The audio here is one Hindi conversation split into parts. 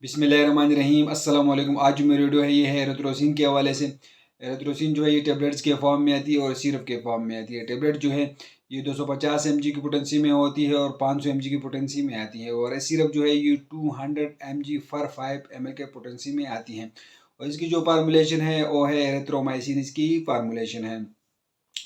बिस्मिल्लाहिर्रहमानिर्रहीम। अस्सलाम वालेकुम। आज जो मेरी वीडियो है ये है एरिथ्रोसिन के हवाले से। एरिथ्रोसिन जो है ये टेबलेट्स के फॉर्म में आती है और सिरप के फॉर्म में आती है। टेबलेट जो है ये 250 mg की पोटेंसी में होती है और 500 mg की पोटेंसी में आती है, और सिरप जो है ये 200 mg फॉर 5 ml के पोटेंसी में आती है। और इसकी जो फार्मूलेशन है वो है एरिथ्रोमाइसिन, इसकी फार्मूलेशन है।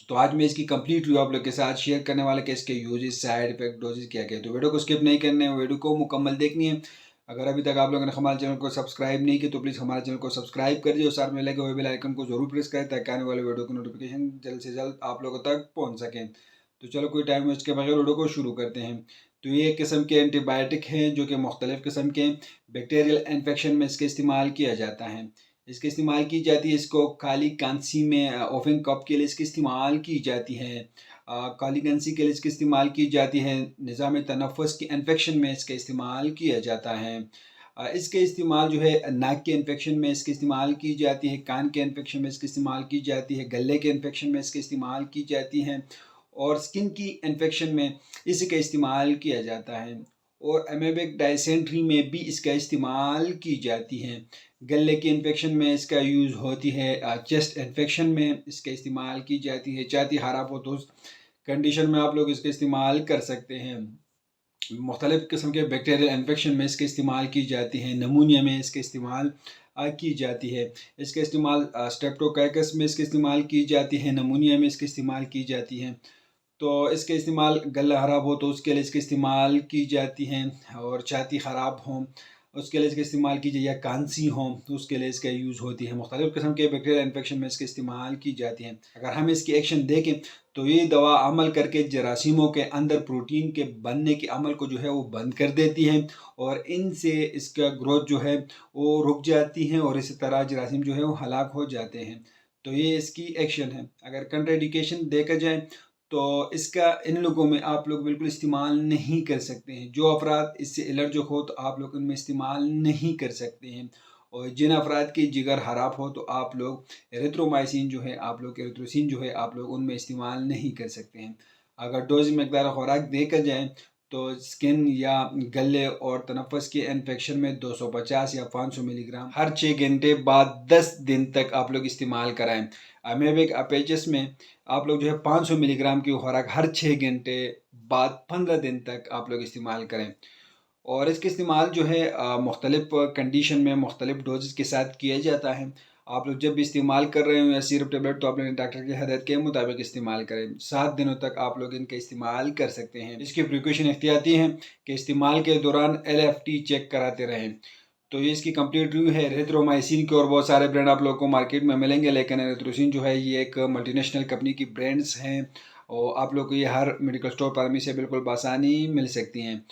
तो आज मैं इसकी कंप्लीट रिव्यू आप लोग के साथ शेयर करने वाला कि इसके यूजेस, साइड इफेक्ट, डोजेस क्या क्या है। तो वीडियो को स्किप नहीं करना है, वीडियो को मुकम्मल देखनी है। अगर अभी तक आप लोगों ने हमारे चैनल को सब्सक्राइब नहीं किया तो प्लीज़ हमारे चैनल को सब्सक्राइब कर दीजिए और साथ में लगे हुए बेल आइकन को जरूर प्रेस करें ताकि आने वाले वीडियो की नोटिफिकेशन जल्द से जल्द आप लोगों तक पहुंच सकें। तो चलो कोई टाइम वेस्ट के बगैर वीडियो को शुरू करते हैं। तो ये एक किस्म के एंटीबायोटिक हैं जो कि मुख्तलिफ किस्म के बैक्टीरियल इन्फेक्शन में इसका इस्तेमाल किया जाता है। इसके इस्तेमाल की जाती है, इसको काली कांसी में ओफिंग कप के लिए इसकी इस्तेमाल की जाती है। काली कांसी के लिए इसकी इस्तेमाल की जाती है। निज़ाम तनफ़ुस की इन्फेक्शन में इसका इस्तेमाल किया जाता है। इसके इस्तेमाल जो है नाक के इन्फेक्शन में इसकी इस्तेमाल की जाती है, कान के इन्फेक्शन में इसकी इस्तेमाल की जाती है, गले के इन्फेक्शन में इसके इस्तेमाल की जाती है, और स्किन की इन्फेक्शन में इसका इस्तेमाल किया जाता है। और एमेबिक डायसेंट्री में भी इसका इस्तेमाल की जाती है। गले की इन्फेक्शन में इसका यूज़ होती है। चेस्ट इन्फेक्शन में इसका इस्तेमाल की जाती है। छाती खराब हो तो उस कंडीशन में आप लोग इसका इस्तेमाल कर सकते हैं। मुख्तलिफ़ किस्म के बैक्टीरियल इन्फेक्शन में इसका इस्तेमाल की जाती है। नमूनिया में इसका इस्तेमाल की जाती है। इसका इस्तेमाल स्ट्रेप्टोकाइकस में इसका इस्तेमाल की जाती है। नमूनिया में इसका इस्तेमाल की जाती है। तो इसके इस्तेमाल गला ख़राब हो तो उसके लिए इसका इस्तेमाल की जाती हैं, और छाती ख़राब हो उसके लिए इसका इस्तेमाल की जाए, या कांसी हो तो उसके लिए इसका यूज़ होती है। मुख्तलिफ़ किस्म के बैक्टीरियल इन्फेक्शन में इसका इस्तेमाल की जाती हैं। अगर हम इसकी एक्शन देखें तो ये दवा अमल करके जरासीमों के अंदर प्रोटीन के बनने के अमल को जो है वो बंद कर देती है, और इनसे इसका ग्रोथ जो है वो रुक जाती है, और इसी तरह जरासीम जो है वो हलाक हो जाते हैं। तो ये इसकी एक्शन है। अगर कंट्राइंडिकेशन देखा जाए तो इसका इन लोगों में आप लोग बिल्कुल इस्तेमाल नहीं कर सकते हैं। जो अफराद इससे एलर्जिक हो तो आप लोग इनमें इस्तेमाल नहीं कर सकते हैं। और जिन अफराद की जिगर खराब हो तो आप लोग एरिथ्रोमाइसिन जो है आप लोग एरिथ्रोसिन जो है आप लोग उनमें इस्तेमाल नहीं कर सकते हैं। अगर डोज मकदार खुराक देखा जाए तो स्किन या गले और तनफ़ुस के इन्फेक्शन में 250 या 500 मिलीग्राम हर 6 घंटे बाद 10 दिन तक आप लोग इस्तेमाल कराएं। अमेबिक अपेचिस में आप लोग जो है 500 मिलीग्राम की खुराक हर 6 घंटे बाद 15 दिन तक आप लोग इस्तेमाल करें। और इसका इस्तेमाल जो है मुख्तलिफ कंडीशन में मुख्तलिफ डोजेस के साथ किया जाता है। आप लोग जब भी इस्तेमाल कर रहे हो या सिरप टेबलेट तो आप लोग डॉक्टर की हदायत के मुताबिक इस्तेमाल करें। 7 दिनों तक आप लोग इनका इस्तेमाल कर सकते हैं। इसकी प्रिकॉशन एहतियाती हैं कि इस्तेमाल के दौरान LFT चेक कराते रहें। तो ये इसकी कंप्लीट रिव्यू है एरिथ्रोमाइसिन की। और बहुत सारे ब्रांड आप लोगों को मार्केट में मिलेंगे, लेकिन एरिथ्रोसिन जो है ये एक मल्टीनेशनल कंपनी की ब्रांड्स हैं, और आप लोग को ये हर मेडिकल स्टोर फार्मेसी से बिल्कुल बासानी मिल सकती हैं।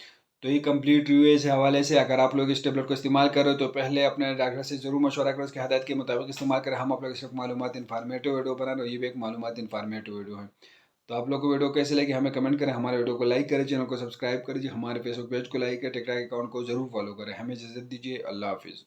तो ये कंप्लीट रिव्यू इस हवाले से। अगर आप लोग इस टेबलेट को इस्तेमाल कर रहे हो तो पहले अपने डॉक्टर से ज़रूर मशवरा करो, उसकी हदायत के मुताबिक इस्तेमाल करें। हम आप लोग सिर्फ मालूमात इन्फॉर्मेटिव वीडियो बना रहे हो, ये भी एक मालूमात इन्फॉर्मेटिव वीडियो है। तो आप लोग को वीडियो कैसे लगी हमें कमेंट करें, हमारे वीडियो को लाइक करें, चैनल को सब्सक्राइब करिए, हमारे फेसबुक पेज को लाइक करें, टिकटॉक अकाउंट को जरूर फॉलो करें। हमें इजाज़त दीजिए। अल्लाह हाफिज़।